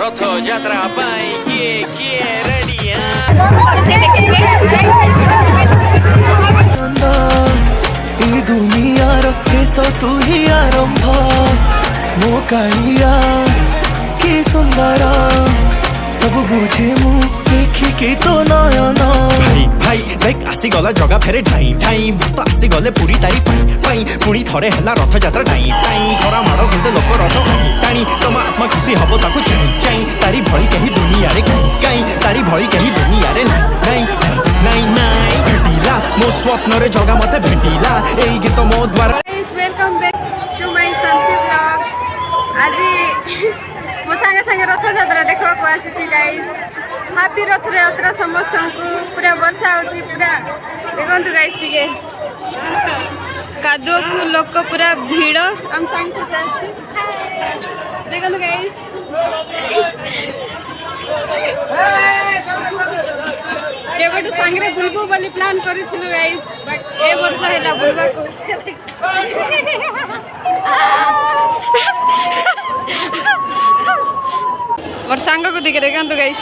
रथ यात्रा किए रेडिया ए दुनियार शेष तू ही आरंभ मो कालिया कि सुंदर सब बुझे मु देखिके तो नयन भाई भाई देख आसी गला जगह फेरे ढाई ढाई भूत आसी गले पूरी तारी पाई पाई पुणी थरे हला रथ यात्रा ढाई ढाई खरा माड़ घंटे लोक रथ टाणी तम आत्मा खुशी हब ताकू चाई चाई तारी भई कहीं दुनिया रे काई तारी भई कहीं दुनिया रे नाई नाई नाई भेटिला मो स्वप्न रे जगह मते भेटिला एई गीत मो द्वारा वेलकम बैक टू माय सनसी ब्लॉग आज मो संगे संगे रथ यात्रा देखा को आसी गाइस हैप्पी रथ यात्रा समस्त को पूरा वर्षा होची पूरा देखंतु गाइस टिके कादो को लोक पूरा भीड़ हम संग से आसी देखंतु गाइस केवटू संगे बुलबु बोली प्लान करिथिलु गाइस बट ए वर्ष हैला बुलबा को मोर सांग को देखे देखंतु गाइस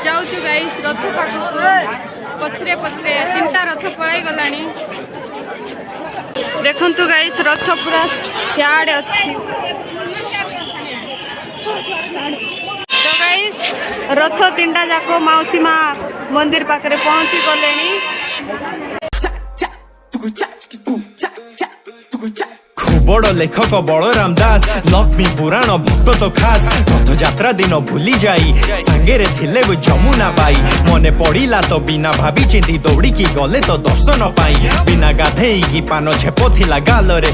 जाऊँ गाइस रथ पाखक पछरे पछरे तीनटा रथ पड़ाई गलानी देखंतु गाइस रथ पूरा सियाड़े अच्छी तो गाइस रथ तीनटा जाको मौसी माँ मंदिर पाखरे पहुंची गलेनी बड़ लेखक बलराम दास लक्ष्मी पुराण भक्त तो खास रथ यात्रा दिन भूली जाई सांगे रे थिले वो जमुना बाई मने पड़िला तो बिना भाभी चिंती दौड़ी की गले तो दर्शन पाई बिना गाधेई की पान छेप थिला गाल रे